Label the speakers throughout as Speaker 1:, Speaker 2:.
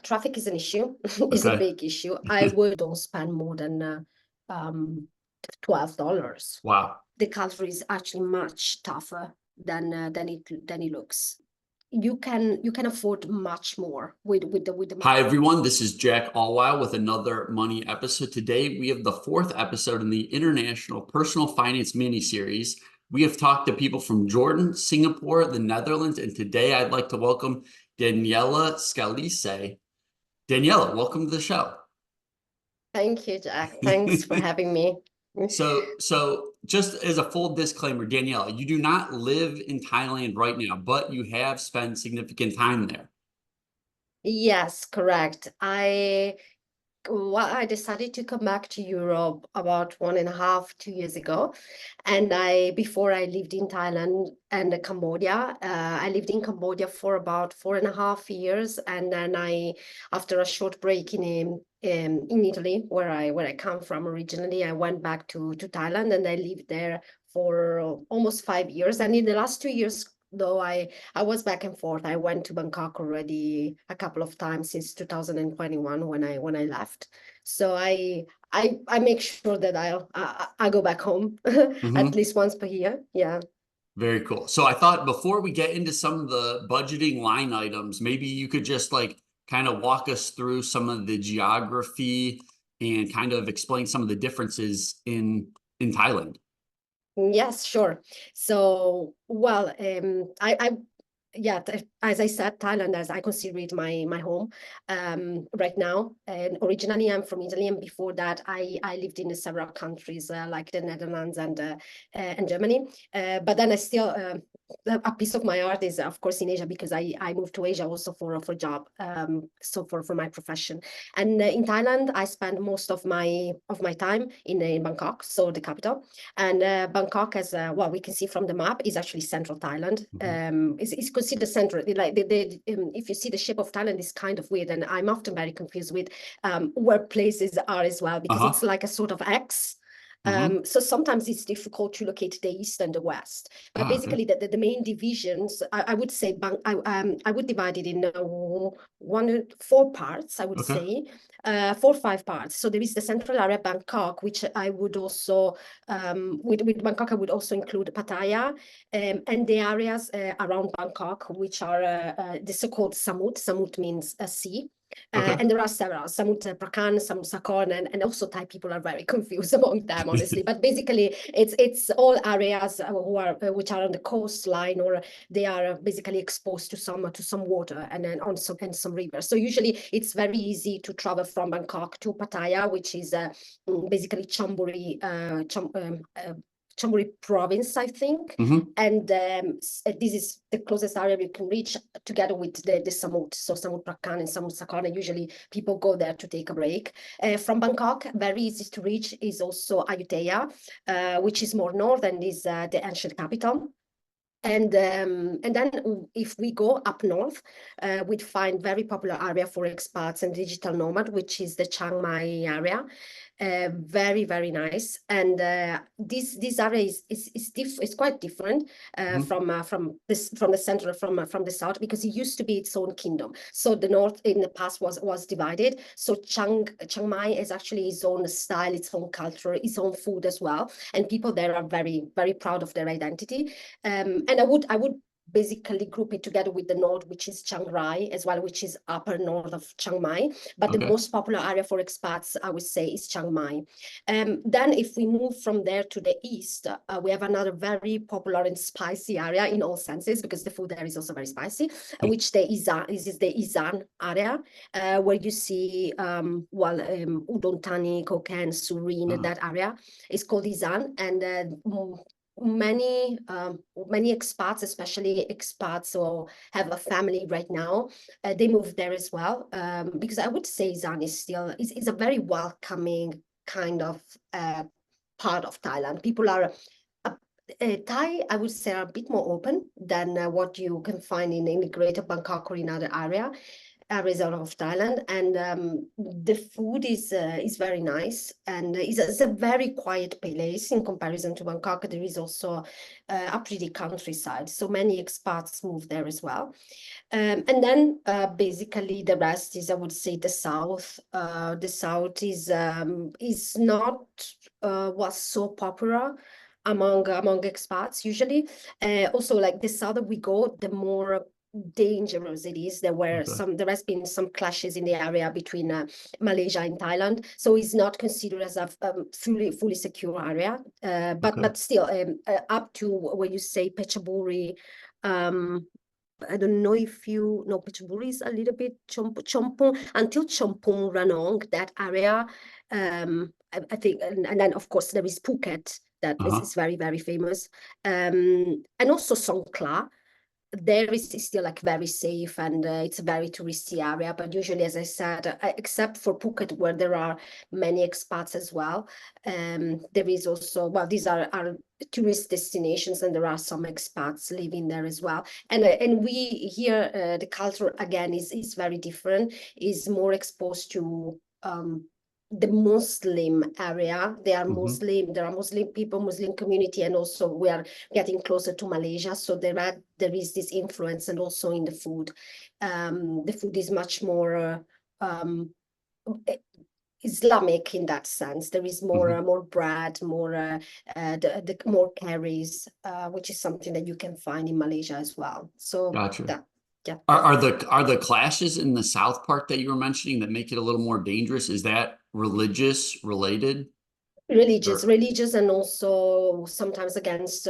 Speaker 1: Traffic is an issue, is a
Speaker 2: Okay.
Speaker 1: big issue. I don't spend more than $12.
Speaker 2: Wow.
Speaker 1: The culture is actually much tougher than it looks. You can afford much more with the
Speaker 2: Hi,
Speaker 1: money.
Speaker 2: everyone. This is Jack Allwild with another Money episode. Today, we have the fourth episode in the International Personal Finance mini series. We have talked to people from Jordan, Singapore, the Netherlands, and today I'd like to welcome Daniela Scalise. Daniela, welcome to the show.
Speaker 1: Thank you, Jack. Thanks for having me.
Speaker 2: So just as a full disclaimer, Daniela, you do not live in Thailand right now, but you have spent significant time there.
Speaker 1: Yes, correct. I decided to come back to Europe about 1.5, 2 years ago. And before I lived in Thailand and Cambodia. I lived in Cambodia for about 4.5 years. And then after a short break in Italy, where I come from originally, I went back to Thailand and I lived there for almost 5 years. And in the last 2 years, though I was back and forth. I went to Bangkok already a couple of times since 2021 when I left. So I make sure that I go back home at
Speaker 2: Mhm.
Speaker 1: least once per year. Yeah.
Speaker 2: Very cool. So I thought before we get into some of the budgeting line items, maybe you could just like kind of walk us through some of the geography and kind of explain some of the differences in Thailand.
Speaker 1: Yes, sure. So, well, yeah, as I said, Thailand, as I consider it my home right now. And originally, I'm from Italy, and before that, I lived in several countries like the Netherlands and Germany. But then I still a piece of my heart is, of course, in Asia because I moved to Asia also for job, so for my profession. And in Thailand, I spend most of my time in Bangkok, so the capital. And Bangkok, as well, we can see from the map, is actually central Thailand.
Speaker 2: Mhm.
Speaker 1: It's considered central. Like if you see the shape of Thailand, it's kind of weird, and I'm often very confused with where places are as well because it's
Speaker 2: Uh-huh.
Speaker 1: like a sort of X.
Speaker 2: Hmm.
Speaker 1: So sometimes it's difficult to locate the east and the west. But
Speaker 2: Ah, okay.
Speaker 1: basically, the main divisions, I would say, I would divide it in four parts. I would
Speaker 2: Okay.
Speaker 1: say 4 or 5 parts. So there is the central area, Bangkok, which I would also with Bangkok, I would also include Pattaya and the areas around Bangkok, which are the so-called Samut. Samut means a sea.
Speaker 2: Okay.
Speaker 1: And there are several, Samut Prakan, Samut Sakon, and also Thai people are very confused among them, honestly. But basically, it's all areas which are on the coastline, or they are basically exposed to some water and then on some rivers. So usually it's very easy to travel from Bangkok to Pattaya, which is basically Chonburi province, I think.
Speaker 2: Hmm.
Speaker 1: And this is the closest area you can reach together with the Samut. So Samut Prakan and Samut Sakana, usually people go there to take a break. From Bangkok, very easy to reach is also Ayutthaya, which is more north and is the ancient capital. And then if we go up north, we'd find very popular area for expats and digital nomad, which is the Chiang Mai area. Very, very nice. And this area is quite different
Speaker 2: Hmm.
Speaker 1: from the center, from the south, because it used to be its own kingdom. So the north in the past was divided. So Chiang Mai is actually its own style, its own culture, its own food as well. And people there are very, very proud of their identity. And I would basically group it together with the north, which is Chiang Rai as well, which is upper north of Chiang Mai. But the
Speaker 2: Okay.
Speaker 1: most popular area for expats, I would say, is Chiang Mai. Then if we move from there to the east, we have another very popular and spicy area in all senses, because the food there is also very spicy, which is the Isan area, where you see, Udon Thani, Kokang, Surin,
Speaker 2: Ah,
Speaker 1: that area is called Isan. And many expats, especially expats who have a family right now, they move there as well, because I would say Isan is a very welcoming kind of part of Thailand. People are Thai, I would say, are a bit more open than what you can find in Greater Bangkok or in other area. areas of Thailand, and the food is very nice, and it's a very quiet place in comparison to Bangkok. There is also a pretty countryside, so many expats move there as well. And then basically the rest is, I would say, the south. The south is not was so popular among expats usually. Also, like the southern we go, the more dangerous it is. There has been some clashes in the area between Malaysia and Thailand, so it's not considered as a fully secure area. But still, up to when you say Phetchaburi, I don't know if you know, Phetchaburi is a little bit Chompong until Chompong Ranong, that area. I think, and then of course there is Phuket that is very, very famous, and also Songkhla. There is still like very safe, and it's a very touristy area. But usually, as I said, except for Phuket, where there are many expats as well, there is also, well, these are tourist destinations, and there are some expats living there as well. And we here, the culture again is very different. Is more exposed to the Muslim area. There are Muslim people, Muslim community, and also we are getting closer to Malaysia. So there is this influence, and also in the food. The food is much more Islamic in that sense. There is more bread, more the more curries, which is something that you can find in Malaysia as well. So
Speaker 2: Gotcha.
Speaker 1: yeah.
Speaker 2: Are the clashes in the South part that you were mentioning that make it a little more dangerous? Is that religious related?
Speaker 1: Religious, and also sometimes against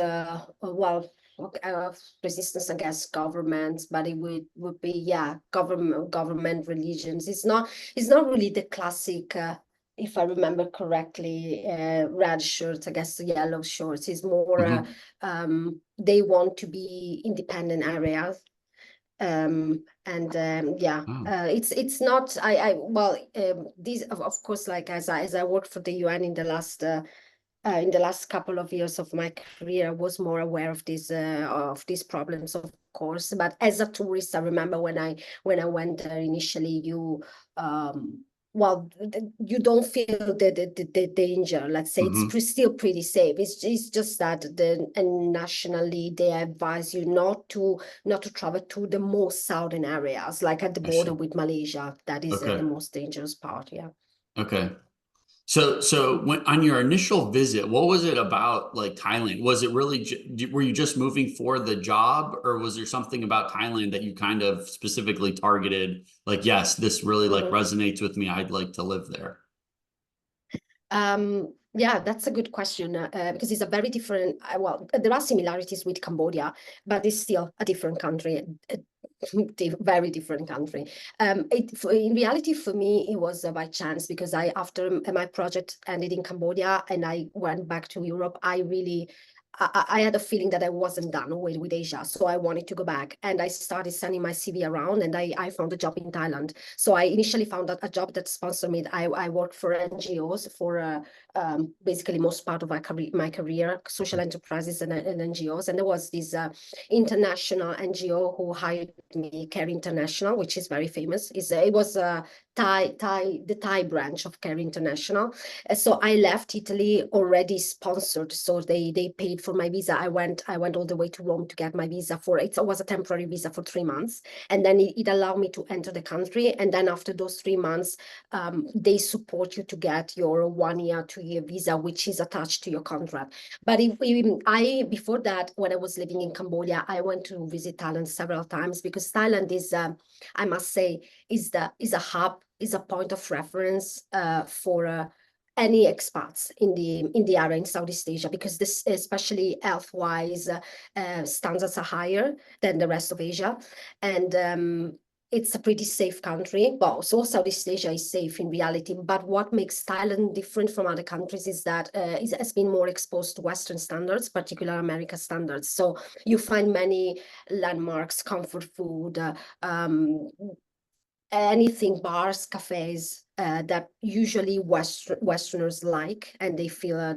Speaker 1: resistance against governments, but it would be government religions. It's not really the classic, if I remember correctly, red shirts against the yellow shorts. It's more they want to be independent areas. It's not, these of course, like as I worked for the UN in the last couple of years of my career, I was more aware of these problems, of course. But as a tourist, I remember when I went there initially, you you don't feel the danger. Let's say it's still pretty safe. It's just that nationally they advise you not to travel to the most southern areas, like at the border with Malaysia. That is the most dangerous part. Yeah.
Speaker 2: Okay. So when on your initial visit, what was it about like Thailand? Was it really, were you just moving for the job, or was there something about Thailand that you kind of specifically targeted? Like, yes, this really like resonates with me. I'd like to live there.
Speaker 1: Yeah, that's a good question, because it's a very different, there are similarities with Cambodia, but it's still a different country, very different country. In reality, for me, it was by chance, because after my project ended in Cambodia and I went back to Europe, I had a feeling that I wasn't done with Asia, so I wanted to go back, and I started sending my CV around, and I found a job in Thailand. So I initially found a job that sponsored me. I worked for NGOs for basically most part of my career, social enterprises and NGOs, and there was this international NGO who hired me, Care International, which is very famous. It was the Thai branch of Care International. So I left Italy already sponsored, so they paid for my visa. I went all the way to Rome to get my visa it was a temporary visa for 3 months, and then it allowed me to enter the country. And then after those 3 months, they support you to get your 1 year, 2 year visa, which is attached to your contract. But before that, when I was living in Cambodia, I went to visit Thailand several times, because Thailand is, I must say, is a hub, is a point of reference for any expats in the area in Southeast Asia, because this, especially health-wise, standards are higher than the rest of Asia, and it's a pretty safe country. Well, so Southeast Asia is safe in reality, but what makes Thailand different from other countries is that it has been more exposed to Western standards, particularly American standards. So you find many landmarks, comfort food, anything, bars, cafes, that usually Westerners like, and they feel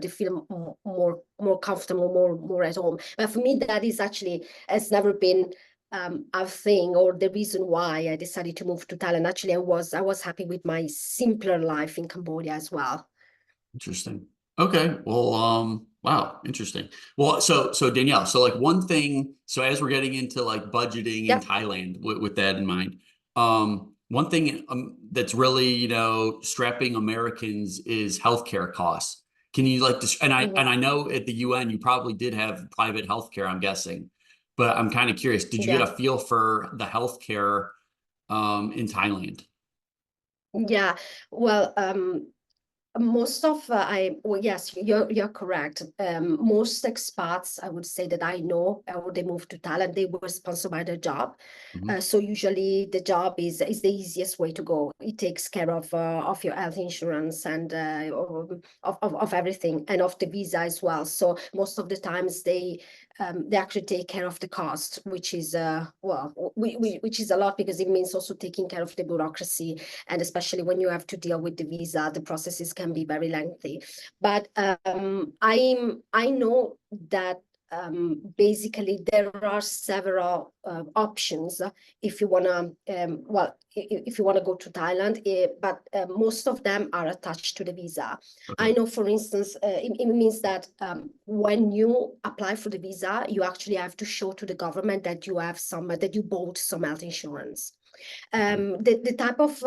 Speaker 1: more comfortable, more at home. But for me, that is actually has never been a thing or the reason why I decided to move to Thailand. Actually, I was happy with my simpler life in Cambodia as well.
Speaker 2: Interesting. Okay. Well, wow, interesting. Well, so Danielle, so like one thing, so as we're getting into like budgeting in
Speaker 1: Yeah.
Speaker 2: Thailand with that in mind, one thing that's really, strapping Americans is healthcare costs. Can you like and
Speaker 1: Mhm.
Speaker 2: I know at the UN you probably did have private healthcare, I'm guessing, but I'm kind of curious, did you get
Speaker 1: Yeah.
Speaker 2: a feel for the healthcare in Thailand?
Speaker 1: Yeah. Well, most of well, yes, you're correct. Most expats, I would say that I know, or they moved to Thailand, they were sponsored by their job.
Speaker 2: Mhm.
Speaker 1: So usually the job is the easiest way to go. It takes care of your health insurance and of everything and of the visa as well. So most of the times they actually take care of the cost, which is well, which is a lot because it means also taking care of the bureaucracy, and especially when you have to deal with the visa, the processes can be very lengthy. But I know that basically there are several options if you want to well if you want to go to Thailand, but most of them are attached to the visa.
Speaker 2: Okay.
Speaker 1: I know, for instance, it means that when you apply for the visa, you actually have to show to the government that you have some that you bought some health insurance.
Speaker 2: Okay.
Speaker 1: The type of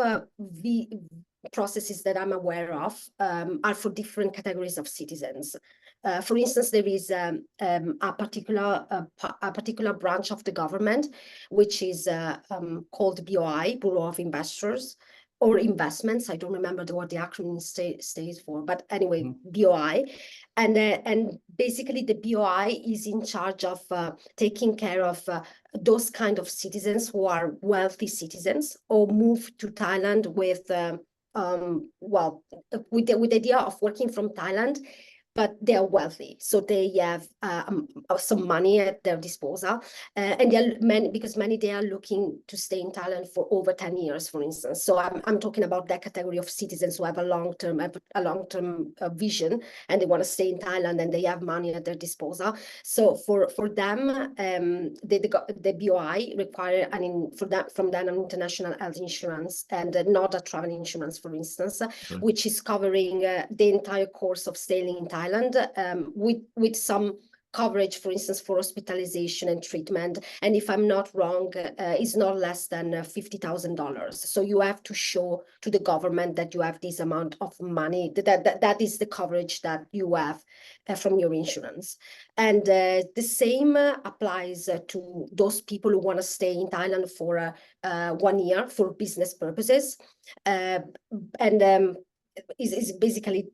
Speaker 1: processes that I'm aware of are for different categories of citizens. For instance, there is a particular branch of the government, which is called BOI, Bureau of Investors, or Investments. I don't remember what the acronym stays for, but anyway,
Speaker 2: Mhm.
Speaker 1: BOI. And basically the BOI is in charge of taking care of those kind of citizens who are wealthy citizens or move to Thailand with well, with the idea of working from Thailand, but they are wealthy, so they have some money at their disposal, and there are many, because many they are looking to stay in Thailand for over 10 years, for instance. So I'm talking about that category of citizens who have a long-term vision, and they want to stay in Thailand and they have money at their disposal. So for them, the BOI require from them an international health insurance and not a travel insurance, for instance,
Speaker 2: Okay.
Speaker 1: which is covering the entire course of staying in Thailand, with some coverage, for instance, for hospitalization and treatment. And if I'm not wrong, is not less than $50,000. So you have to show to the government that you have this amount of money, that is the coverage that you have from your insurance. And the same applies to those people who want to stay in Thailand for 1 year for business purposes. Uh, and is basically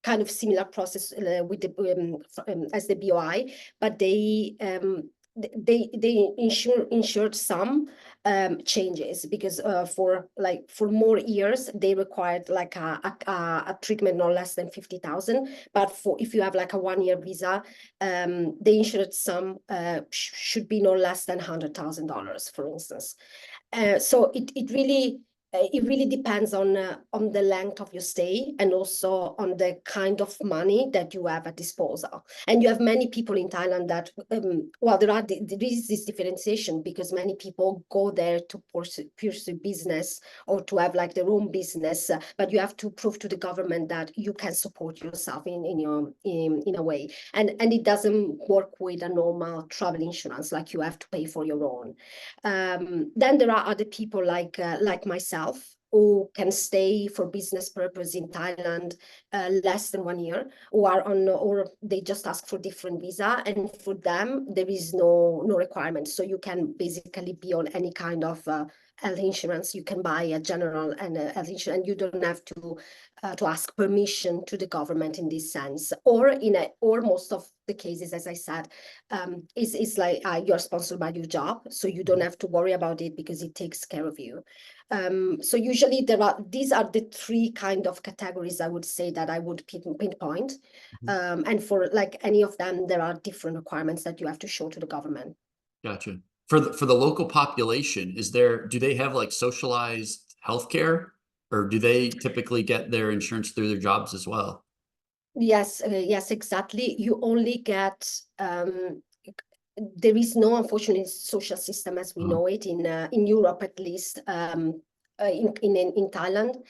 Speaker 1: kind of similar process with the as the BOI, but they insured some changes because for more years they required like a treatment no less than 50,000. But for if you have like a 1 year visa, they insured some should be no less than $100,000, for instance. So it really depends on the length of your stay and also on the kind of money that you have at disposal. And you have many people in Thailand that, well, there is this differentiation because many people go there to pursue business or to have like their own business, but you have to prove to the government that you can support yourself in a way. And it doesn't work with a normal travel insurance, like you have to pay for your own. Then there are other people like myself who can stay for business purpose in Thailand less than 1 year, or they just ask for different visa, and for them there is no requirement. So you can basically be on any kind of health insurance. You can buy a general and a health insurance, and you don't have to ask permission to the government in this sense. Or most of the cases, as I said, is like you're sponsored by your job, so you don't have to worry about it because it takes care of you. So usually these are the three kind of categories I would say that I would pinpoint.
Speaker 2: Mhm.
Speaker 1: And for like any of them, there are different requirements that you have to show to the government.
Speaker 2: Gotcha. For the local population, do they have like socialized healthcare, or do they typically get their insurance through their jobs as well?
Speaker 1: Yes, yes, exactly. You only get there is no, unfortunately, social system as we know it in Europe, at least. In Thailand,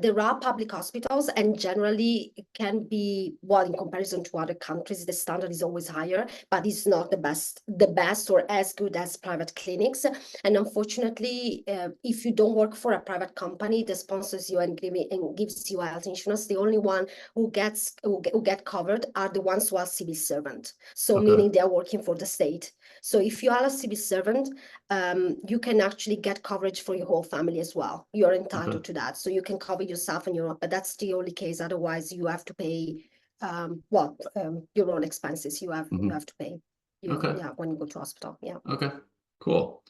Speaker 1: there are public hospitals, and generally it can be, well, in comparison to other countries, the standard is always higher, but it's not the best or as good as private clinics. And unfortunately, if you don't work for a private company that sponsors you and gives you health insurance, the only one who get covered are the ones who are civil servant. So meaning they are working for the state. So if you are a civil servant, you can actually get coverage for your whole family as well. You're entitled to that. So you can cover yourself and your, but that's the only case. Otherwise, you have to pay, your own expenses. You have to pay. When you go to hospital. Yeah.
Speaker 2: Okay, cool.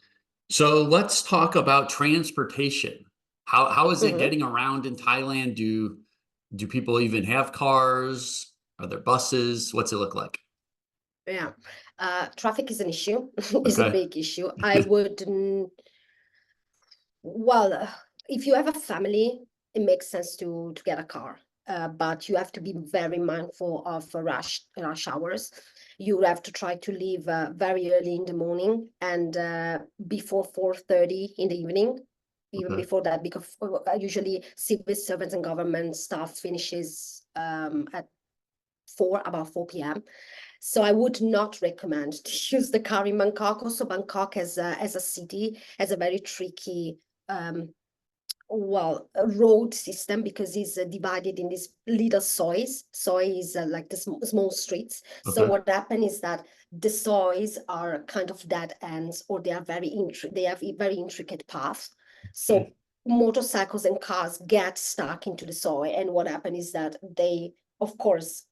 Speaker 2: So let's talk about transportation. How is it getting around in Thailand? Do people even have cars? Are there buses? What's it look like?
Speaker 1: Yeah. Traffic is an issue. It's a big issue. I would, well, if you have a family, it makes sense to get a car. But you have to be very mindful of rush hours. You have to try to leave very early in the morning and before 4:30 in the evening, even before that, because usually civil servants and government staff finishes at about 4 p.m. So I would not recommend to use the car in Bangkok. Also, Bangkok as a city has a very tricky a road system, because it's divided in these little sois. Soy is like the small streets. So what happens is that the sois are kind of dead ends, or they are they have very intricate paths. So motorcycles and cars get stuck into the soy, and what happens is that they, of course,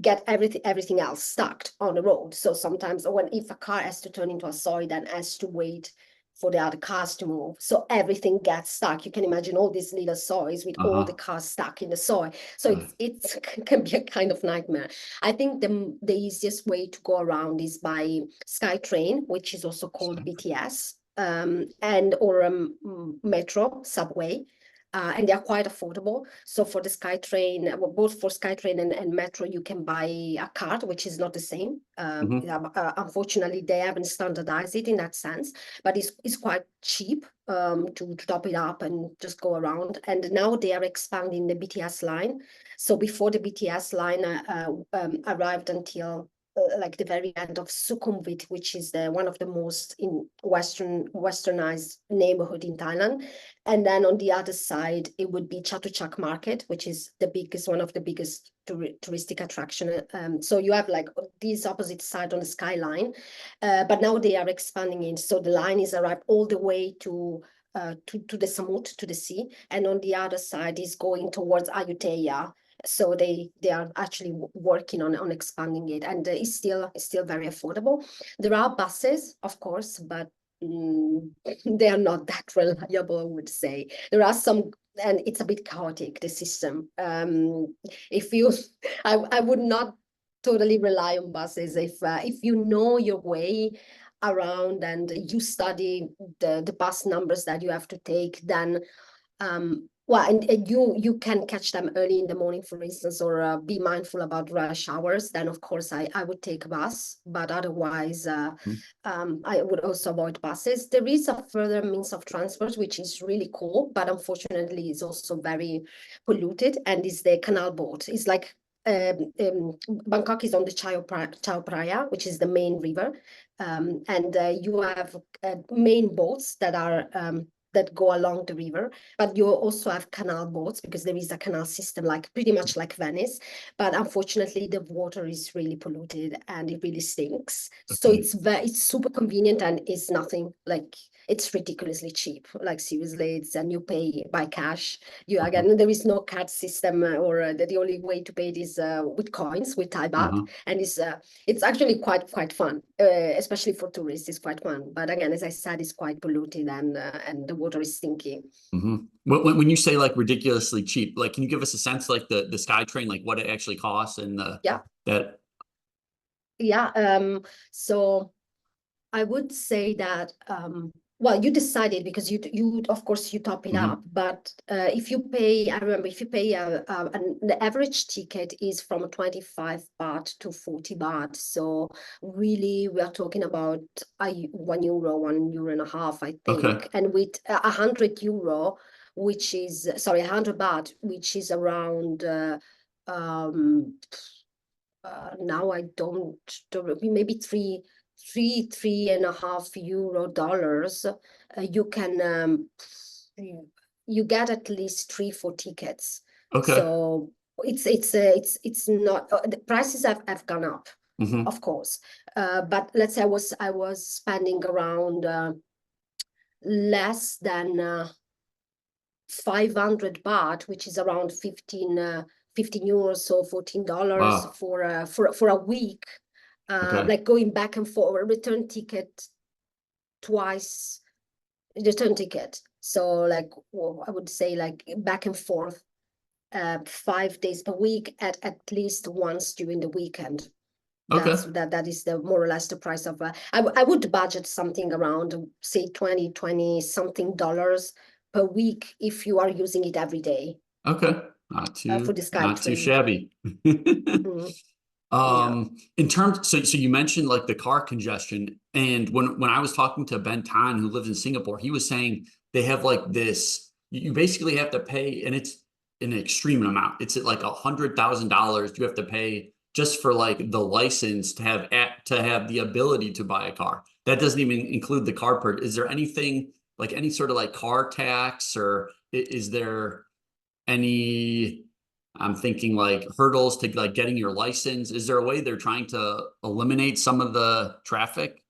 Speaker 1: get everything else stuck on the road. So sometimes if a car has to turn into a soy, then has to wait for the other cars to move. So everything gets stuck. You can imagine all these little soys with all the cars stuck in the soy. So it can be a kind of nightmare. I think the easiest way to go around is by SkyTrain, which is also called BTS, and or metro, subway. And they are quite affordable. So for the SkyTrain, both for SkyTrain and Metro, you can buy a card, which is not the same. Unfortunately, they haven't standardized it in that sense, but it's quite cheap to top it up and just go around. And now they are expanding the BTS line. So before the BTS line arrived until like the very end of Sukhumvit, which is one of the most westernized neighborhood in Thailand. And then on the other side, it would be Chatuchak Market, which is one of the biggest touristic attraction. So you have like these opposite side on the skyline, but now they are expanding it. So the line is arrived all the way to the Samut, to the sea, and on the other side is going towards Ayutthaya. So they are actually working on expanding it, and it's still very affordable. There are buses, of course, but they are not that reliable, I would say. There are some, and it's a bit chaotic, the system. If you, I would not totally rely on buses. If you know your way around and you study the bus numbers that you have to take, then and you can catch them early in the morning, for instance, or be mindful about rush hours, then of course I would take a bus. But otherwise, I would also avoid buses. There is a further means of transport which is really cool, but unfortunately is also very polluted, and is the canal boat. It's like Bangkok is on the Chao Phraya, which is the main river, and you have main boats that are that go along the river, but you also have canal boats, because there is a canal system, like pretty much like Venice. But unfortunately, the water is really polluted and it really stinks. So it's super convenient, and it's nothing like, it's ridiculously cheap. Like seriously, and you pay by cash. Again, there is no card system, or the only way to pay it is with coins, with Thai baht, and it's actually quite fun, especially for tourists. It's quite fun, but again, as I said, it's quite polluted, and the water is stinky.
Speaker 2: When you say like ridiculously cheap, like can you give us a sense, like the SkyTrain, like what it actually costs, and
Speaker 1: so I would say that Well, you decided because you of course you top it up, but if you pay, I remember if you pay the average ticket is from 25 baht to 40 baht. So really, we are talking about €1, €1 and a half, I
Speaker 2: Okay.
Speaker 1: think, and with €100, which is sorry, 100 baht, which is around um now I don't maybe three and a half euro dollars. You can you get at least 3 4 tickets.
Speaker 2: Okay.
Speaker 1: So it's not the prices have gone up, of course. But let's say I was spending around less than 500 baht, which is around 15 euros, so $14
Speaker 2: Wow.
Speaker 1: for a week,
Speaker 2: Okay.
Speaker 1: like going back and forward, return ticket twice, return ticket. So like I would say like back and forth 5 days per week at least once during the weekend.
Speaker 2: Okay.
Speaker 1: That is the more or less the price of I would budget something around say 20 something dollars per week if you are using it every day
Speaker 2: Okay.
Speaker 1: for the
Speaker 2: Not too
Speaker 1: SkyTrain.
Speaker 2: shabby.
Speaker 1: Mm, yeah.
Speaker 2: In terms, so you mentioned like the car congestion, and when I was talking to Ben Tan, who lives in Singapore, he was saying they have like this. You basically have to pay, and it's an extreme amount. It's at like $100,000 you have to pay just for like the license to have the ability to buy a car. That doesn't even include the car per. Is there anything like any sort of like car tax, or is there any, I'm thinking like hurdles to like getting your license? Is there a way they're trying to eliminate some of the traffic?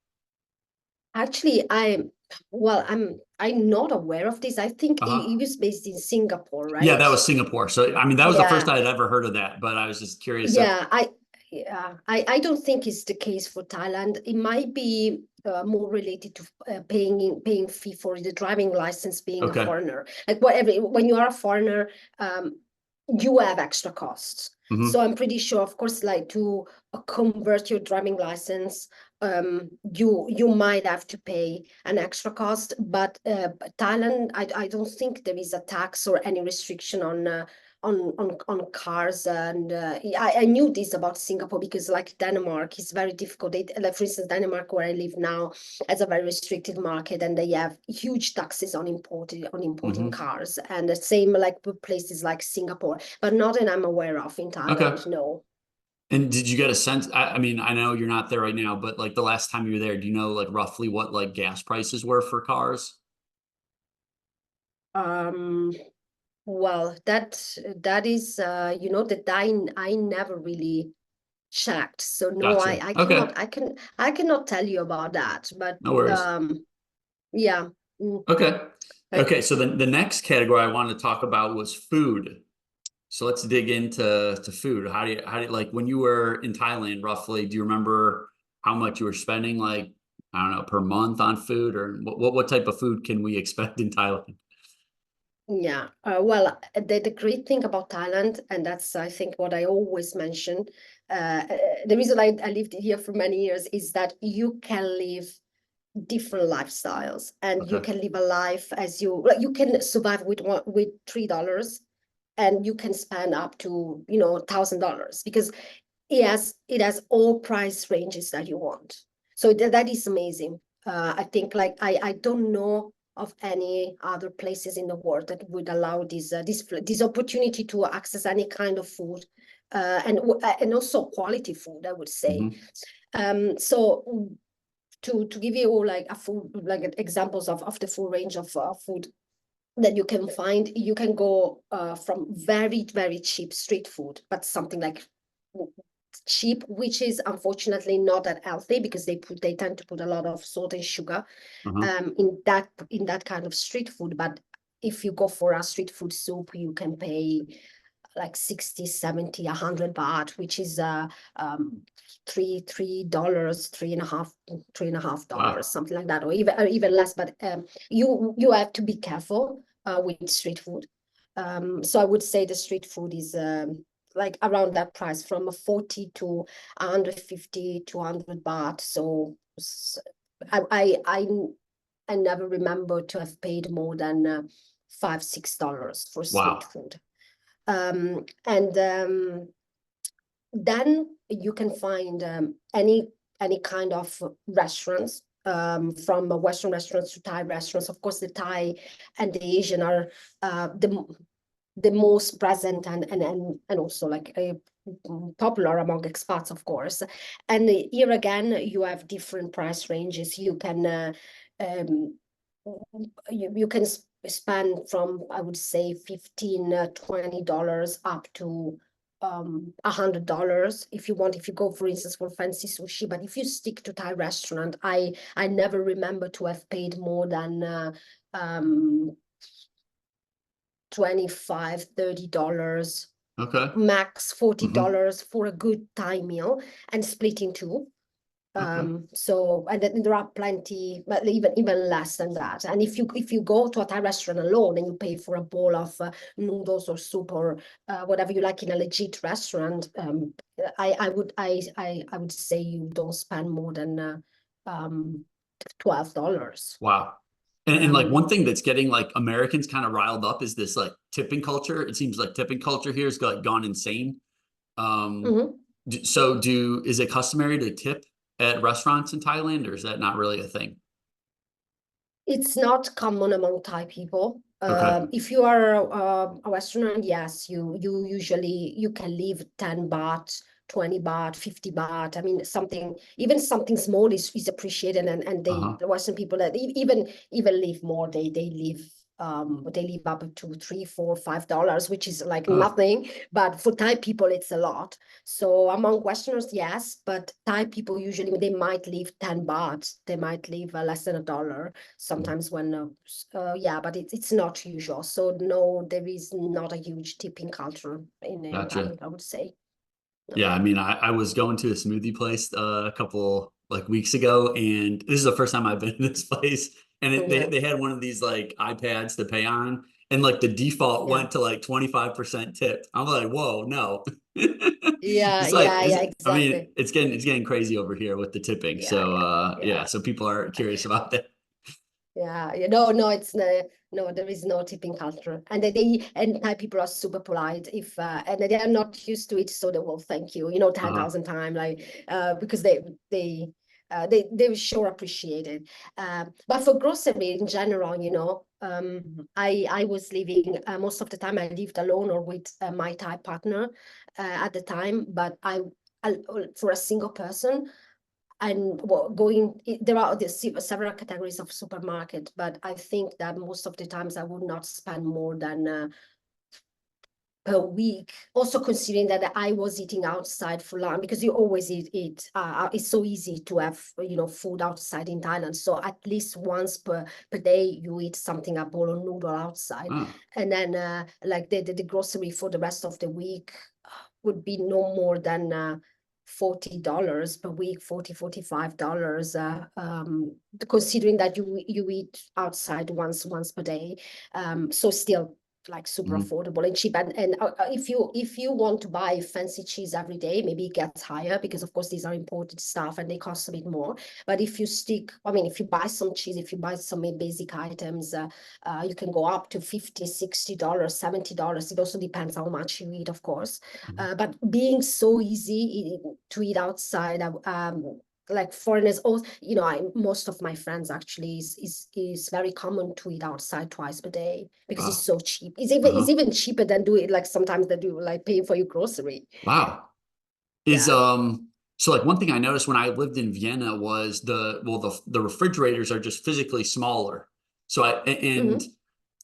Speaker 1: Actually, I'm not aware of this. I think he
Speaker 2: Uh-huh.
Speaker 1: was based in Singapore,
Speaker 2: Yeah, that
Speaker 1: right?
Speaker 2: was Singapore. So I mean, that was the first
Speaker 1: Yeah.
Speaker 2: I had ever heard of that, but I was just curious if
Speaker 1: Yeah, I don't think it's the case for Thailand. It might be more related to paying fee for the driving license being a
Speaker 2: okay.
Speaker 1: foreigner. Like whatever, when you are a foreigner, you have extra costs. So
Speaker 2: Hmm.
Speaker 1: I'm pretty sure, of course, like to convert your driving license, you might have to pay an extra cost. But Thailand, I don't think there is a tax or any restriction on cars. And I knew this about Singapore because like Denmark is very difficult. Like for instance, Denmark where I live now has a very restricted market, and they have huge taxes on importing
Speaker 2: Hmm.
Speaker 1: cars, and the same like with places like Singapore, but not that I'm aware of in
Speaker 2: Okay.
Speaker 1: Thailand, no.
Speaker 2: And did you get a sense? I mean, I know you're not there right now, but like the last time you were there, do you know like roughly what like gas prices were for cars?
Speaker 1: um well, that is that I never really checked, so no,
Speaker 2: Gotcha. Okay.
Speaker 1: I cannot tell you about that, but
Speaker 2: No worries.
Speaker 1: yeah. mm,
Speaker 2: Okay.
Speaker 1: I,
Speaker 2: Okay. So the next category I wanted to talk about was food. So let's dig into food. How do you like when you were in Thailand, roughly, do you remember how much you were spending, like, I don't know, per month on food, or what type of food can we expect in Thailand?
Speaker 1: Yeah, well, the great thing about Thailand, and that's I think what I always mention, the reason I lived here for many years is that you can live different lifestyles, and you
Speaker 2: Okay.
Speaker 1: can live a life as like, you can survive with $3, and you can spend up to $1,000 because it has all price ranges that you want. So that is amazing. I think like I don't know of any other places in the world that would allow this opportunity to access any kind of food, and also quality food, I would say.
Speaker 2: Hmm.
Speaker 1: So to give you like a food like examples of the full range of food that you can find, you can go from very very cheap street food, but something like cheap, which is unfortunately not that healthy because they tend to put a lot of salt and sugar
Speaker 2: Uh-huh.
Speaker 1: in that kind of street food. But if you go for a street food soup, you can pay like 60 70 100 baht, which is $3 $3.50
Speaker 2: Wow.
Speaker 1: something like that, or even less. But you have to be careful with street food. So I would say the street food is like around that price, from a 40 to 150 200 baht. So I I never remember to have paid more than $5-6 for street
Speaker 2: Wow.
Speaker 1: food. Then you can find any kind of restaurants, from Western restaurants to Thai restaurants. Of course, the Thai and the Asian are the most present and also like popular among expats, of course. And here again, you have different price ranges. You can you can spend from, I would say, $15-20 up to $100 if you want, if you go, for instance, for fancy sushi. But if you stick to Thai restaurant, I never remember to have paid more than $25-30,
Speaker 2: Okay.
Speaker 1: max
Speaker 2: Hmm.
Speaker 1: $40 for a good Thai meal, and split in two.
Speaker 2: Okay.
Speaker 1: So, and then there are plenty, but even less than that. And if you go to a Thai restaurant alone and you pay for a bowl of noodles or soup or whatever you like in a legit restaurant, I would say you don't spend more than $12.
Speaker 2: Wow. And like
Speaker 1: Um,
Speaker 2: one thing that's getting like Americans kind of riled up is this like tipping culture. It seems like tipping culture here has gone insane. Um,
Speaker 1: mhm.
Speaker 2: is it customary to tip at restaurants in Thailand, or is that not really a thing?
Speaker 1: It's not common among Thai people.
Speaker 2: Okay.
Speaker 1: If you are a Westerner, yes, you usually you can leave 10 baht, 20 baht, 50 baht. I mean, even something small is appreciated, and
Speaker 2: Uh-huh.
Speaker 1: the Western people that even leave more, they leave up to $3, $4, $5, which is like
Speaker 2: Oh,
Speaker 1: nothing. But for Thai people, it's a lot. So among Westerners, yes, but Thai people usually they might leave 10 baht, they might leave less than $1 sometimes when yeah, but it's not usual. So no, there is not a huge tipping culture in
Speaker 2: gotcha.
Speaker 1: Thailand, I would say.
Speaker 2: Yeah,
Speaker 1: No.
Speaker 2: I mean, I was going to a smoothie place a couple like weeks ago, and this is the first time I've been to this place. And
Speaker 1: Yeah,
Speaker 2: they had one of these like iPads to pay on, and like the default
Speaker 1: yeah,
Speaker 2: went to like 25% tip. I'm like, whoa, no.
Speaker 1: yeah,
Speaker 2: It's like,
Speaker 1: yeah, yeah,
Speaker 2: I mean,
Speaker 1: exactly.
Speaker 2: it's getting crazy over here with the tipping.
Speaker 1: Yeah,
Speaker 2: So
Speaker 1: yeah,
Speaker 2: yeah,
Speaker 1: yeah.
Speaker 2: so people are curious about that.
Speaker 1: Yeah, yeah, no, it's no, there is no tipping culture, and and Thai people are super polite. If and they are not used to it, so they will thank you, 10,000 times, like because they sure appreciate it. But for grocery in general, I was living most of the time. I lived alone or with my Thai partner at the time, but I for a single person. And there are several categories of supermarket, but I think that most of the times I would not spend more than per week. Also considering that I was eating outside for lunch, because you always eat. It's so easy to have food outside in Thailand. So at least once per day you eat something, a bowl of noodle outside,
Speaker 2: Oh,
Speaker 1: and then like the grocery for the rest of the week would be no more than $40 per week, $45, considering that you eat outside once per day. So still like super
Speaker 2: mhm.
Speaker 1: affordable and cheap. And if you want to buy fancy cheese every day, maybe it gets higher, because of course these are imported stuff and they cost a bit more. But if you if you buy some cheese, if you buy some basic items, you can go up to $50, $60, $70. It also depends how much you eat, of course.
Speaker 2: Mhm.
Speaker 1: But being so easy to eat outside, like foreigners also, most of my friends actually is very common to eat outside twice per day, because it's
Speaker 2: Wow.
Speaker 1: so cheap. It's
Speaker 2: Uh-huh.
Speaker 1: even cheaper than do it, like sometimes they do like paying for your grocery.
Speaker 2: Wow. Is
Speaker 1: Yeah.
Speaker 2: so like one thing I noticed when I lived in Vienna was the refrigerators are just physically smaller. So and
Speaker 1: Hmm.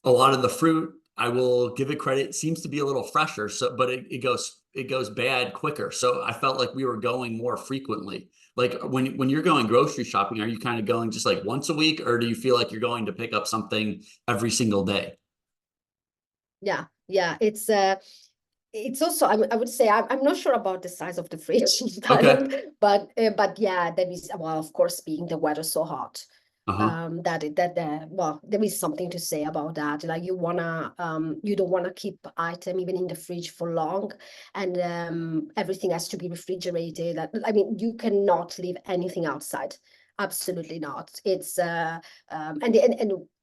Speaker 2: a lot of the fruit, I will give it credit, seems to be a little fresher. So but it goes bad quicker. So I felt like we were going more frequently. Like when you're going grocery shopping, are you kind of going just like once a week, or do you feel like you're going to pick up something every single day?
Speaker 1: Yeah, yeah. It's also, I would say, I'm not sure about the size of the fridge in
Speaker 2: Okay.
Speaker 1: Thailand, but yeah, there is, well, of course, being the weather so hot,
Speaker 2: Uh-huh.
Speaker 1: well, there is something to say about that. Like you don't wanna keep item even in the fridge for long, and everything has to be refrigerated. I mean, you cannot leave anything outside. Absolutely not. It's and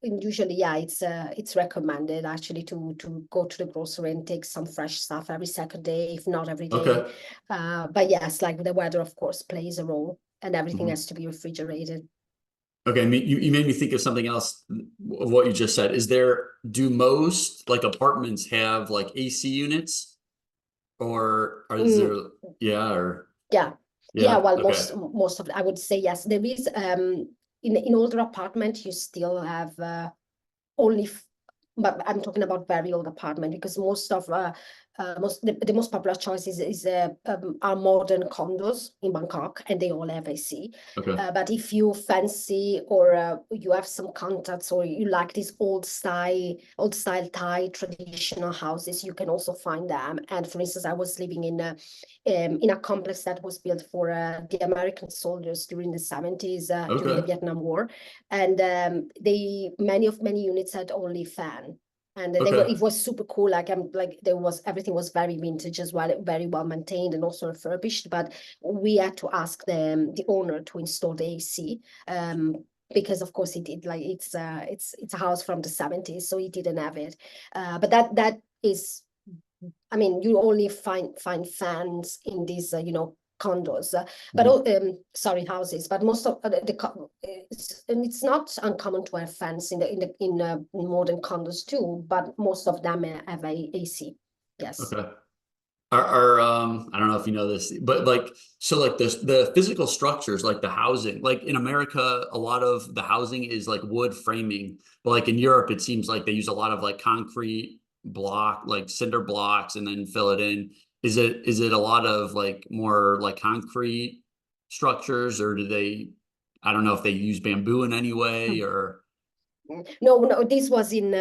Speaker 1: usually, yeah, it's recommended actually to go to the grocery and take some fresh stuff every second day, if not every day.
Speaker 2: Okay.
Speaker 1: But yes, like the weather, of course, plays a role, and everything
Speaker 2: Mhm.
Speaker 1: has to be refrigerated.
Speaker 2: Okay, you made me think of something else of what you just said. Do most like apartments have like AC units, or is there,
Speaker 1: Mm,
Speaker 2: yeah, or
Speaker 1: yeah, yeah.
Speaker 2: yeah,
Speaker 1: Well,
Speaker 2: okay,
Speaker 1: most of I would say yes. There is in older apartment you still have only but I'm talking about very old apartment, because most of the most popular choice are modern condos in Bangkok, and they all have AC.
Speaker 2: okay,
Speaker 1: But if you fancy, or you have some contacts, or you like these old style Thai traditional houses, you can also find them. And for instance, I was living in a complex that was built for the American soldiers during the 70s, during the
Speaker 2: okay,
Speaker 1: Vietnam War, and many units had only fan, and
Speaker 2: okay,
Speaker 1: it was super cool. Like there was everything was very vintage as well, very well maintained and also refurbished. But we had to ask the owner to install the AC, because of course it's a house from the 70s, so he didn't have it. But that is, I mean, you only find fans in these, condos, but
Speaker 2: mhm,
Speaker 1: sorry, houses. But most of and it's not uncommon to have fans in modern condos too. But most of them have AC. Yes.
Speaker 2: okay. I don't know if you know this, but like, so like the physical structures, like the housing, like in America, a lot of the housing is like wood framing, but like in Europe, it seems like they use a lot of like concrete block, like cinder blocks, and then fill it in. Is it a lot of like more like concrete structures, or I don't know if they use bamboo in any way, or
Speaker 1: No, no, this was in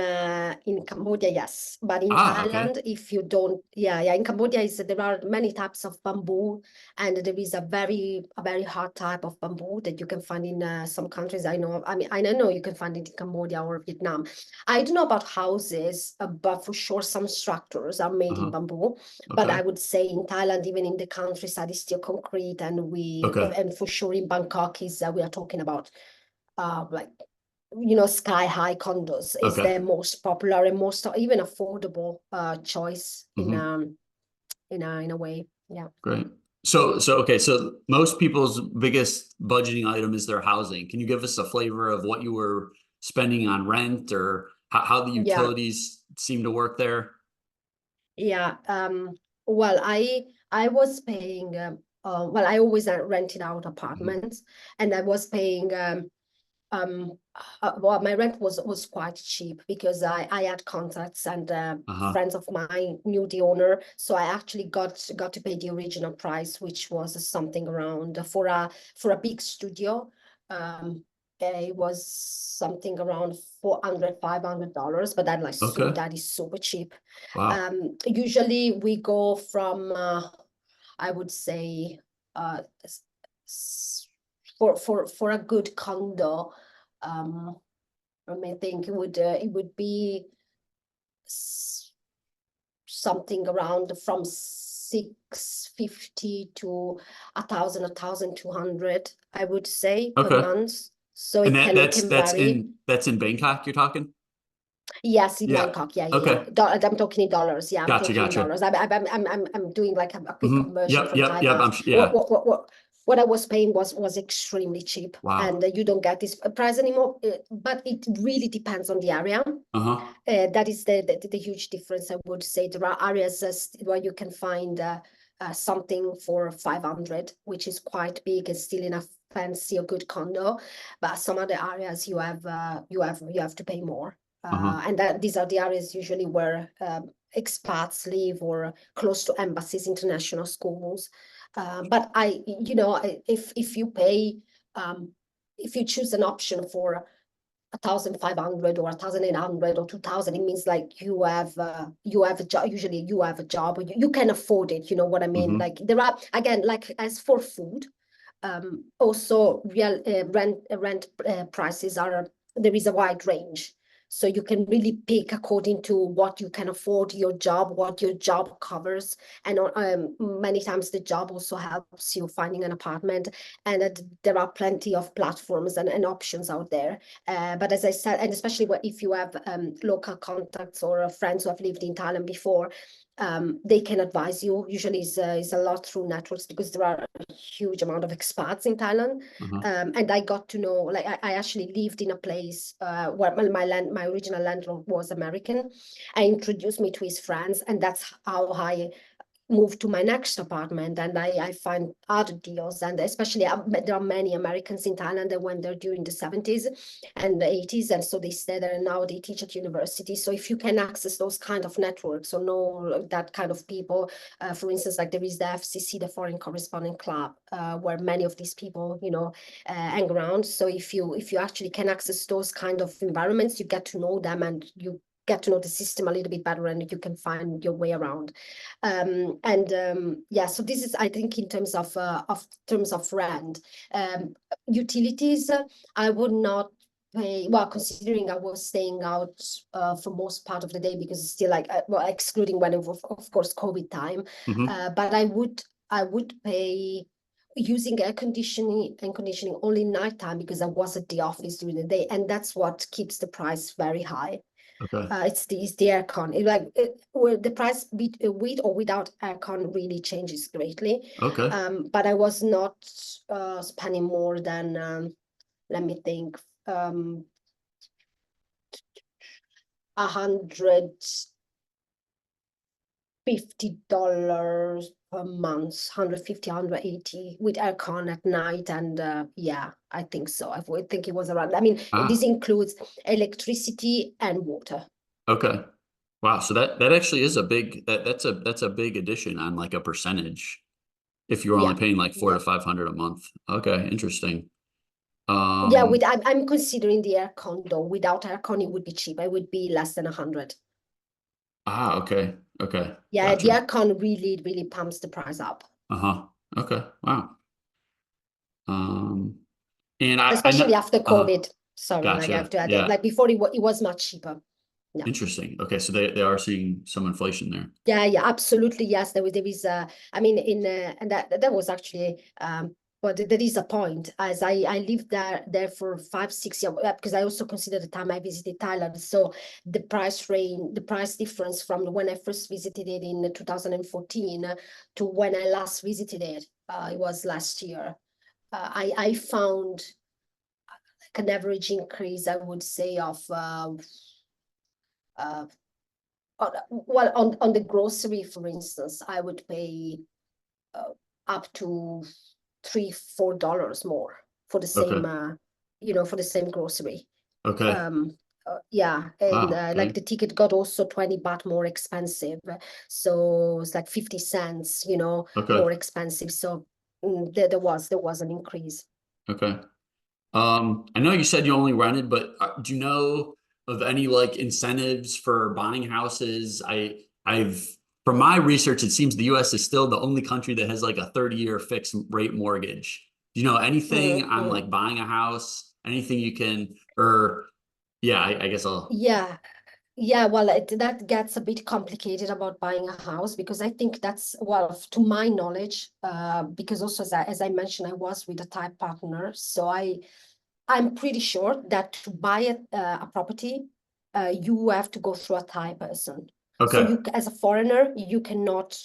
Speaker 1: Cambodia, yes. But in
Speaker 2: okay,
Speaker 1: Thailand, if you don't, yeah, yeah, in Cambodia there are many types of bamboo, and there is a very hard type of bamboo that you can find in some countries. I know, I mean, I don't know, you can find it in Cambodia or Vietnam. I don't know about houses, but for sure some structures are made in
Speaker 2: uh-huh,
Speaker 1: bamboo. But
Speaker 2: okay,
Speaker 1: I would say in Thailand, even in the countryside, is still concrete,
Speaker 2: okay,
Speaker 1: and for sure in Bangkok is we are talking about like sky high condos is
Speaker 2: okay.
Speaker 1: the most popular and most even affordable choice
Speaker 2: Mhm.
Speaker 1: in a way. Yeah.
Speaker 2: Great. So most people's biggest budgeting item is their housing. Can you give us a flavor of what you were spending on rent, or how the
Speaker 1: Yeah.
Speaker 2: utilities seem to work there?
Speaker 1: Yeah. Well, I was paying well, I always rented out
Speaker 2: Mhm.
Speaker 1: apartments, and I was paying well, my rent was quite cheap, because I had contacts, and
Speaker 2: Uh-huh.
Speaker 1: friends of mine knew the owner, so I actually got to pay the original price, which was something around for a big studio. It was something around $400-500, but
Speaker 2: Okay.
Speaker 1: that is super cheap.
Speaker 2: Wow.
Speaker 1: Usually we go from I would say uh for a good condo, um I think it would be something around from 650 to 1,200, I would say, per
Speaker 2: Okay.
Speaker 1: month. So
Speaker 2: And
Speaker 1: it
Speaker 2: that
Speaker 1: can
Speaker 2: that's that's
Speaker 1: vary.
Speaker 2: in that's in Bangkok you're talking?
Speaker 1: Yes, in
Speaker 2: Yeah.
Speaker 1: Bangkok. Yeah, yeah,
Speaker 2: Okay.
Speaker 1: yeah. I'm talking in dollars. Yeah, I'm
Speaker 2: Gotcha,
Speaker 1: talking in
Speaker 2: gotcha.
Speaker 1: dollars. I'm doing like a quick
Speaker 2: Hmm.
Speaker 1: conversion
Speaker 2: Yep,
Speaker 1: from
Speaker 2: yep,
Speaker 1: Thai
Speaker 2: yep.
Speaker 1: baht.
Speaker 2: Yeah.
Speaker 1: What I was paying was extremely cheap,
Speaker 2: Wow.
Speaker 1: and you don't get this price anymore. But it really depends on the area.
Speaker 2: Uh-huh.
Speaker 1: That is the huge difference, I would say. There are areas where you can find something for 500, which is quite big and still in a fancy or good condo. But some other areas you have to pay more.
Speaker 2: Uh-huh.
Speaker 1: And these are the areas usually where expats live, or close to embassies, international schools. But if you pay, um, if you choose an option for 1,500 or 1,800 or 2,000, it means like you have a job. Usually you have a job, or you can afford it. You know what I mean?
Speaker 2: Hmm.
Speaker 1: Like there are, again, like as for food, also real rent prices are, there is a wide range. So you can really pick according to what you can afford, your job, what your job covers. And many times the job also helps you finding an apartment. And there are plenty of platforms and options out there. But as I said, and especially if you have local contacts or friends who have lived in Thailand before, they can advise you. Usually is a lot through networks, because there are a huge amount of expats in Thailand. And I got to know, like I actually lived in a place where my original landlord was American. I introduced me to his friends, and that's how I moved to my next apartment, and I find other deals. And especially there are many Americans in Thailand that went there during the 70s and the 80s, and so they stay there, and now they teach at university. So if you can access those kind of networks or know that kind of people, for instance, like there is the FCC, the Foreign Correspondent Club, where many of these people, hang around. So if you actually can access those kind of environments, you get to know them, and you get to know the system a little bit better, and you can find your way around. Yeah, so this is, I think, in terms of rent. Utilities, I would not pay, well, considering I was staying out for most part of the day, because it's still like, well, excluding when of course COVID time. But I would pay using air conditioning only nighttime, because I was at the office during the day, and that's what keeps the price very high.
Speaker 2: Okay.
Speaker 1: It's the aircon. Where the price with or without aircon really changes greatly.
Speaker 2: Okay.
Speaker 1: But I was not spending more than let me think, $150 per month, 150, 180 with aircon at night. And yeah, I think so. I would think it was around. I mean, this includes electricity and water.
Speaker 2: Okay. Wow. So that actually is a big, that's a big addition on like a percentage, if you're only paying like 400 to 500 a month. Okay, interesting.
Speaker 1: Yeah, I'm considering the aircon though. Without aircon, it would be cheap. It would be less than 100.
Speaker 2: Okay. Okay.
Speaker 1: Yeah, the
Speaker 2: Gotcha.
Speaker 1: aircon really pumps the price up.
Speaker 2: Okay. Wow. Um, and I
Speaker 1: Especially
Speaker 2: know,
Speaker 1: after COVID. Sorry, like I have
Speaker 2: gotcha.
Speaker 1: to add that.
Speaker 2: Yeah.
Speaker 1: Like before, it was much cheaper. Yeah.
Speaker 2: Interesting. Okay. So they are seeing some inflation there.
Speaker 1: Yeah, absolutely. Yes, there is I mean, and that was actually but there is a point, as I lived there for 5 6 years, because I also consider the time I visited Thailand. So the price difference from when I first visited it in 2014 to when I last visited it, it was last year. I found like an average increase, I would say, of well, on the grocery, for instance, I would pay up to $3 to $4 more for the same,
Speaker 2: Okay.
Speaker 1: for the same grocery.
Speaker 2: Okay.
Speaker 1: Yeah, and
Speaker 2: Wow.
Speaker 1: like
Speaker 2: Okay.
Speaker 1: the ticket got also 20 baht more expensive, so it's like 50 cents,
Speaker 2: Okay.
Speaker 1: more expensive. So there was an increase.
Speaker 2: Okay. I know you said you only rented, but do you know of any like incentives for buying houses? I've from my research, it seems the US is still the only country that has like a 30-year fixed rate mortgage. Do you know anything on
Speaker 1: Mhm.
Speaker 2: like buying a house? Anything you can, or yeah, I guess I'll,
Speaker 1: Yeah, yeah, well, that gets a bit complicated about buying a house, because I think that's, well, to my knowledge, because also as I mentioned, I was with a Thai partner, so I'm pretty sure that to buy a property, you have to go through a Thai person. So
Speaker 2: okay.
Speaker 1: as a foreigner, you cannot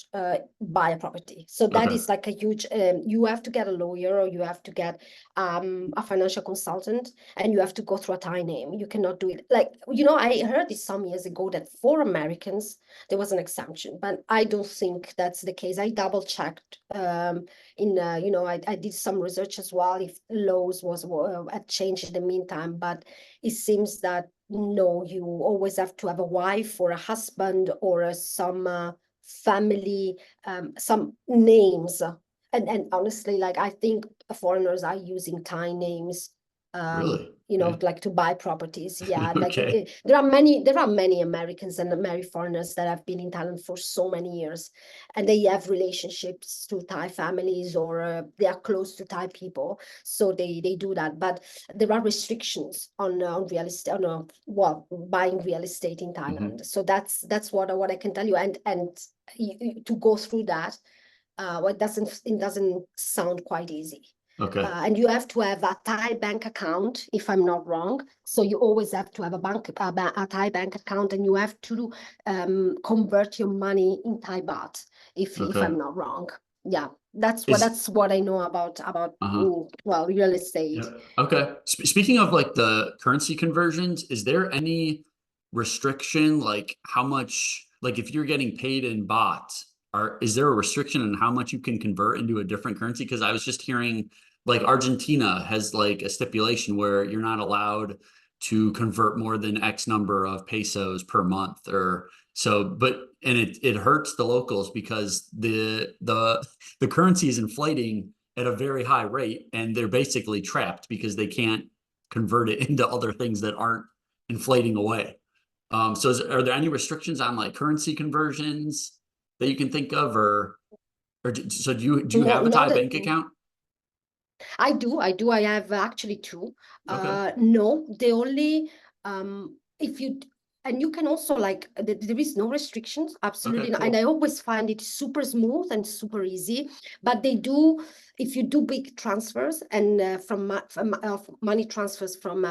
Speaker 1: buy a property. So that
Speaker 2: Okay.
Speaker 1: is like a huge, you have to get a lawyer, or you have to get a financial consultant, and you have to go through a Thai name. You cannot do it. Like, I heard this some years ago that for Americans, there was an exemption, but I don't think that's the case. I double checked I did some research as well if laws had changed in the meantime, but it seems that no, you always have to have a wife or a husband or some family, some names. And honestly, like I think foreigners are using Thai names
Speaker 2: Really?
Speaker 1: you know,
Speaker 2: Okay.
Speaker 1: like to buy properties. Yeah, like
Speaker 2: Okay.
Speaker 1: there are many Americans and many foreigners that have been in Thailand for so many years, and they have relationships to Thai families, or they are close to Thai people, so they do that. But there are restrictions on real estate, on well, buying real estate in
Speaker 2: Hmm.
Speaker 1: Thailand. So that's what I can tell you. And to go through that, well, it doesn't sound quite easy.
Speaker 2: Okay.
Speaker 1: And you have to have a Thai bank account, if I'm not wrong. So you always have to have a Thai bank account, and you have to convert your money in Thai baht, if
Speaker 2: Okay.
Speaker 1: I'm not wrong. Yeah,
Speaker 2: Is
Speaker 1: that's what I know about
Speaker 2: uh-huh.
Speaker 1: well, real estate.
Speaker 2: Yeah. Okay. Speaking of like the currency conversions, is there any restriction, like how much, like if you're getting paid in baht, is there a restriction on how much you can convert into a different currency? Because I was just hearing like Argentina has like a stipulation where you're not allowed to convert more than X number of pesos per month or so, but and it hurts the locals because the currency is inflating at a very high rate, and they're basically trapped because they can't convert it into other things that aren't inflating away. So are there any restrictions on like currency conversions that you can think of, so do you
Speaker 1: No,
Speaker 2: have a Thai
Speaker 1: not
Speaker 2: bank account?
Speaker 1: I have actually two.
Speaker 2: Okay.
Speaker 1: No, the only if you and you can also like there is no restrictions,
Speaker 2: Okay,
Speaker 1: absolutely not. And I
Speaker 2: cool.
Speaker 1: always find it super smooth and super easy. But they do, if you do big transfers and from money transfers from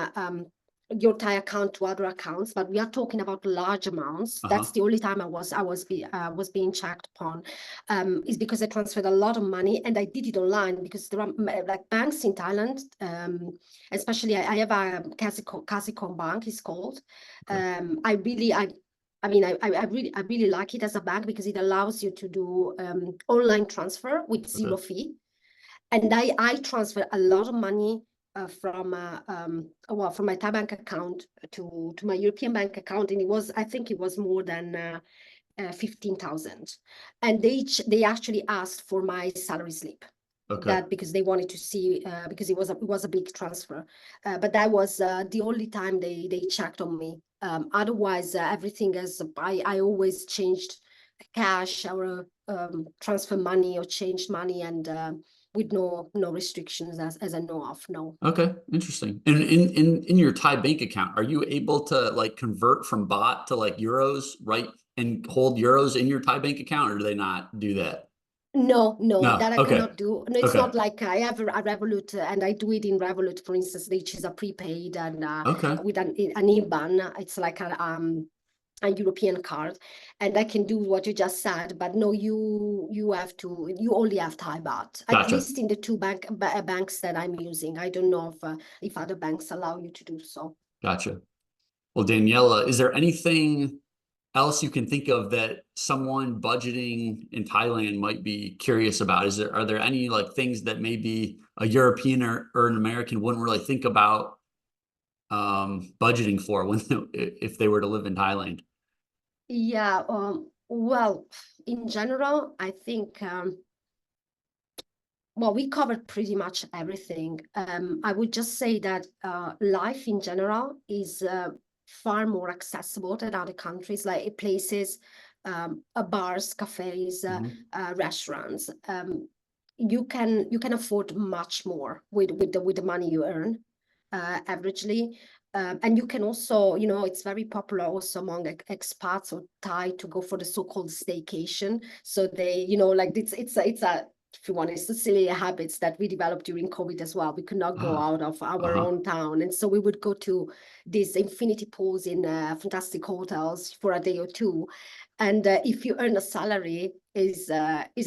Speaker 1: your Thai account to other accounts, but we are talking about large amounts. That's
Speaker 2: Uh-huh.
Speaker 1: the only time was being checked upon, is because I transferred a lot of money, and I did it online because there are like banks in Thailand, especially I have a Kasikorn Bank, it's called.
Speaker 2: Okay.
Speaker 1: I really, I mean, I really like it as a bank because it allows you to do online transfer with
Speaker 2: Okay.
Speaker 1: zero fee. And I transfer a lot of money from my Thai bank account to my European bank account, and I think it was more than 15,000. And they actually asked for my salary slip,
Speaker 2: Okay.
Speaker 1: that because they wanted to see, because it was a big transfer. But that was the only time they checked on me. Otherwise, everything else, I always changed cash or transfer money or changed money, and with no restrictions as I know of. No.
Speaker 2: Okay, interesting. And in your Thai bank account, are you able to like convert from baht to like euros, right? And hold euros in your Thai bank account, or do they not do that?
Speaker 1: No, no,
Speaker 2: No.
Speaker 1: that I
Speaker 2: Okay.
Speaker 1: cannot do. No, it's
Speaker 2: Okay.
Speaker 1: not like I have a Revolut, and I do it in Revolut, for instance, which is a prepaid, and
Speaker 2: Okay.
Speaker 1: with an IBAN. It's like a European card, and I can do what you just said. But no, you only have Thai baht, at
Speaker 2: Gotcha.
Speaker 1: least in the two banks that I'm using. I don't know if other banks allow you to do so.
Speaker 2: Gotcha. Well, Daniela, is there anything else you can think of that someone budgeting in Thailand might be curious about? Are there any like things that maybe a European or an American wouldn't really think about budgeting for when if they were to live in Thailand?
Speaker 1: Yeah, well, in general, I think well, we covered pretty much everything. I would just say that life in general is far more accessible than other countries, like places, bars, cafes,
Speaker 2: Hmm.
Speaker 1: restaurants. You can afford much more with the money you earn, averagely. And you can also, it's very popular also among expats or Thai to go for the so-called staycation. So they, like it's a if you want, it's the silly habits that we developed during COVID as well. We could not go
Speaker 2: Uh,
Speaker 1: out of our
Speaker 2: uh-huh.
Speaker 1: own town. And so we would go to these infinity pools in fantastic hotels for a day or two. And if you earn a salary, is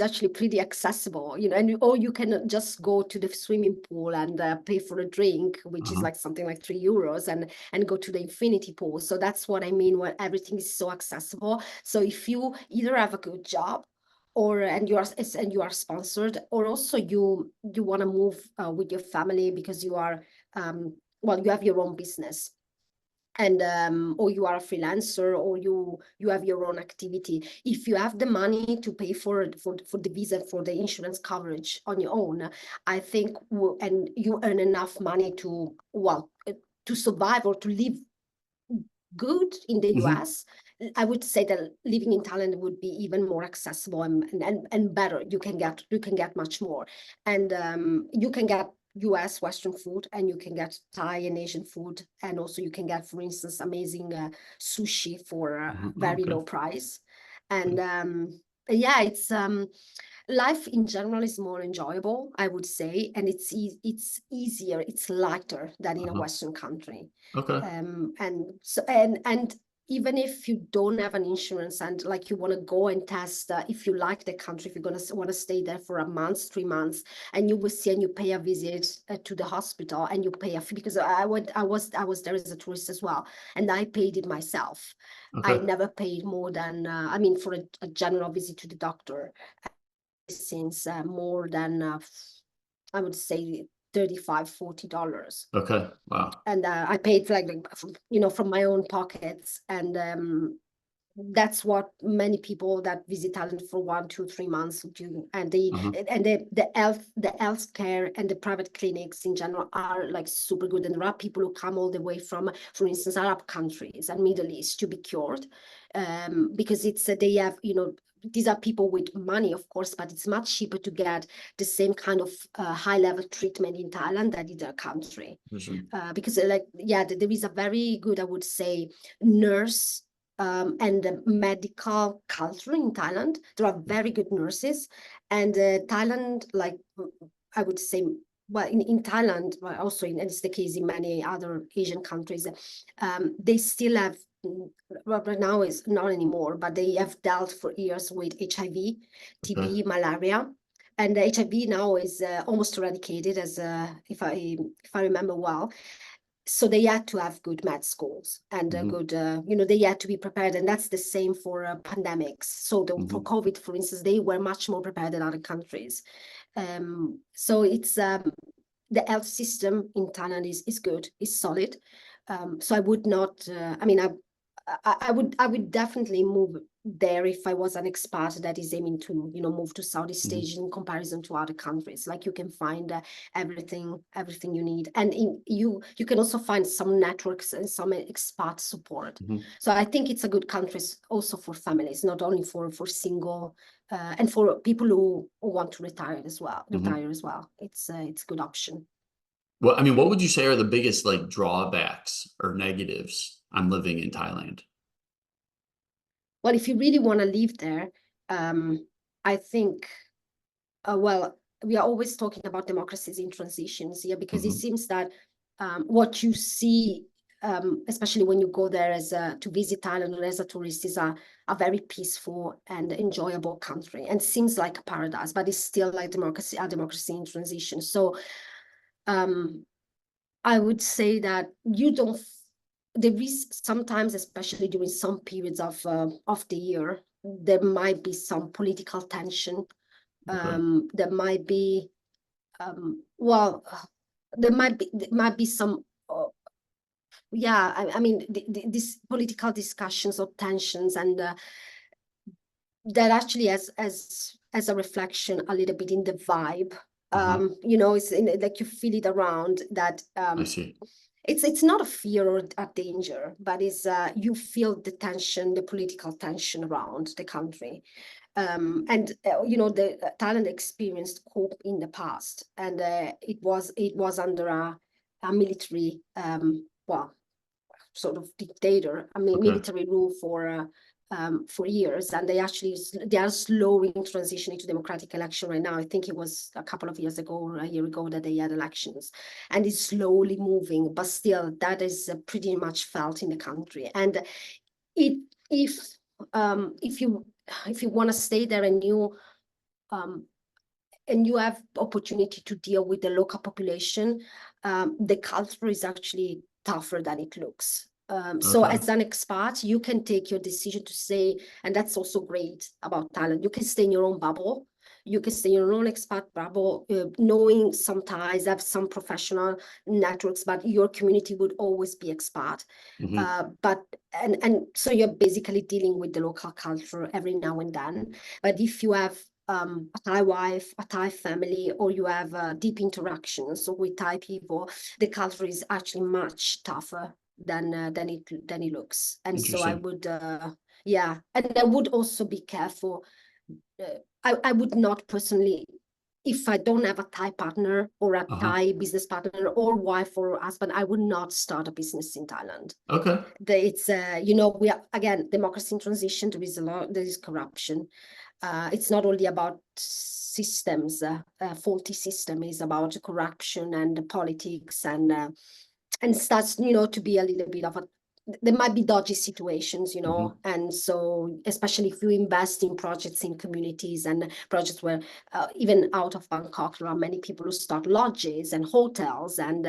Speaker 1: actually pretty accessible, or you can just go to the swimming pool and pay for a drink, which is
Speaker 2: Uh-huh.
Speaker 1: like something like €3, and go to the infinity pool. So that's what I mean when everything is so accessible. So if you either have a good job, or and you are sponsored, or also you want to move with your family because you are well, you have your own business, and or you are a freelancer, or you have your own activity. If you have the money to pay for the visa, for the insurance coverage on your own, I think, and you earn enough money to, well, to survive or to live good in the US, I would say that living in Thailand would be even more accessible and better. You can get much more, and you can get US Western food, and you can get Thai and Asian food, and also you can get, for instance, amazing sushi for a very
Speaker 2: Okay.
Speaker 1: low price. And yeah, it's life in general is more enjoyable, I would say, and it's easier, it's lighter than in a Western country.
Speaker 2: Okay.
Speaker 1: And so and even if you don't have an insurance, and like you want to go and test if you like the country, if you're going to want to stay there for a month, 3 months, and you will see, and you pay a visit to the hospital, and you pay a fee, because I was there as a tourist as well, and I paid it myself. I
Speaker 2: Okay.
Speaker 1: never paid more than I mean, for a general visit to the doctor, since more than I would say $35-40.
Speaker 2: Okay. Wow.
Speaker 1: And I paid like from my own pockets, and that's what many people that visit Thailand for 1, 2, 3 months do. And the health care and the private clinics in general are like super good. And there are people who come all the way from, for instance, Arab countries and Middle East to be cured, because it's they have, these are people with money, of course, but it's much cheaper to get the same kind of high level treatment in Thailand than in their country. Because there is a very good, I would say, nurse and the medical culture in Thailand. There are very good nurses, and Thailand, like I would say, well, in Thailand, but also and it's the case in many other Asian countries, they still have, well, right now is not anymore, but they have dealt for years with HIV, TB, malaria. And the HIV now is almost eradicated, as if I remember well. So they had to have good med schools and good, they had to be prepared. And that's the same for pandemics. So for COVID, for instance, they were much more prepared than other countries. So it's the health system in Thailand is good, is solid. So I would not, I would definitely move there if I was an expat that is aiming to, move to Southeast Asia in comparison to other countries. Like you can find everything you need, and you can also find some networks and some expat support. So I think it's a good country also for families, not only for single and for people who want to retire as well. It's a good option.
Speaker 2: Well, I mean, what would you say are the biggest like drawbacks or negatives on living in Thailand?
Speaker 1: Well, if you really want to live there, I think, well, we are always talking about democracies in transitions here, because it seems that what you see, especially when you go there to visit Thailand or as a tourist, is a very peaceful and enjoyable country, and seems like a paradise, but it's still like a democracy in transition. So I would say that there is sometimes, especially during some periods of the year, there might be some political tension. There might be, well, there might be some, I mean, these political discussions or tensions, and that actually as a reflection a little bit in the vibe. It's like you feel it around that.
Speaker 2: I see.
Speaker 1: It's not a fear or a danger, but it's you feel the tension, the political tension around the country. And the Thailand experienced coup in the past, and it was under a military, well, sort of dictator, military rule for years, and they are slowing transitioning to democratic election right now. I think it was a couple of years ago or a year ago that they had elections, and it's slowly moving, but still that is pretty much felt in the country. And if you want to stay there, and you have opportunity to deal with the local population, the culture is actually tougher than it looks. So as an expat, you can take your decision to stay, and that's also great about Thailand. You can stay in your own bubble, You can stay your own expat bubble, knowing some ties, have some professional networks, but your community would always be expat. But so you're basically dealing with the local culture every now and then. But if you have a Thai wife, a Thai family, or you have deep interactions with Thai people, the culture is actually much tougher than it looks. And so I
Speaker 2: Interesting.
Speaker 1: would, yeah, and I would also be careful. I would not personally, if I don't have a Thai partner or a Thai business partner or wife or husband, I would not start a business in Thailand.
Speaker 2: Okay.
Speaker 1: It's you know, we are, again, democracy in transition. There is a lot, there is corruption. It's not only about systems, faulty system, is about corruption and politics, and starts, you know, to be a little bit of a, there might be dodgy situations, you know, and so especially if you invest in projects in communities and projects where even out of Bangkok, there are many people who start lodges and hotels and,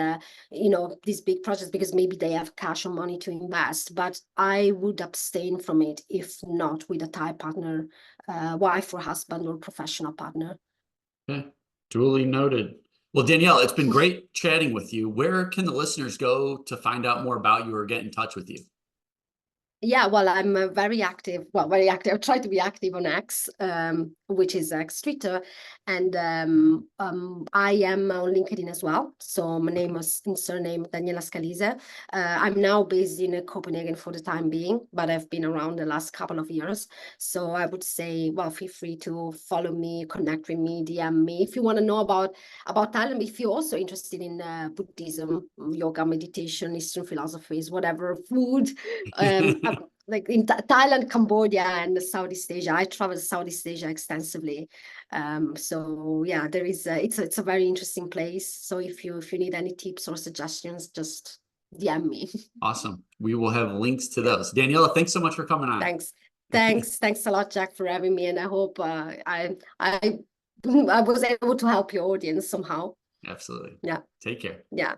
Speaker 1: you know, these big projects because maybe they have cash or money to invest. But I would abstain from it if not with a Thai partner, wife or husband or professional partner.
Speaker 2: Okay. Duly noted. Well, Danielle, it's been great chatting with you. Where can the listeners go to find out more about you or get in touch with you?
Speaker 1: Yeah, well, I'm very active. Well, very active. I try to be active on X, which is X Twitter, and I am on LinkedIn as well. So my name and surname Daniela Scalise. I'm now based in Copenhagen for the time being, but I've been around the last couple of years. So I would say, well, feel free to follow me, connect with me, DM me if you want to know about Thailand. If you're also interested in Buddhism, yoga, meditation, Eastern philosophies, whatever, food. Like in Thailand, Cambodia, and Southeast Asia. I travel Southeast Asia extensively. So yeah, there is it's a very interesting place. So if you need any tips or suggestions, just DM me.
Speaker 2: Awesome. We will have links to
Speaker 1: Yeah.
Speaker 2: those. Daniela, thanks so much for coming on.
Speaker 1: Thanks a lot, Jack, for having me. And I hope I was able to help your audience somehow.
Speaker 2: Absolutely.
Speaker 1: Yeah.
Speaker 2: Take care.
Speaker 1: Yeah.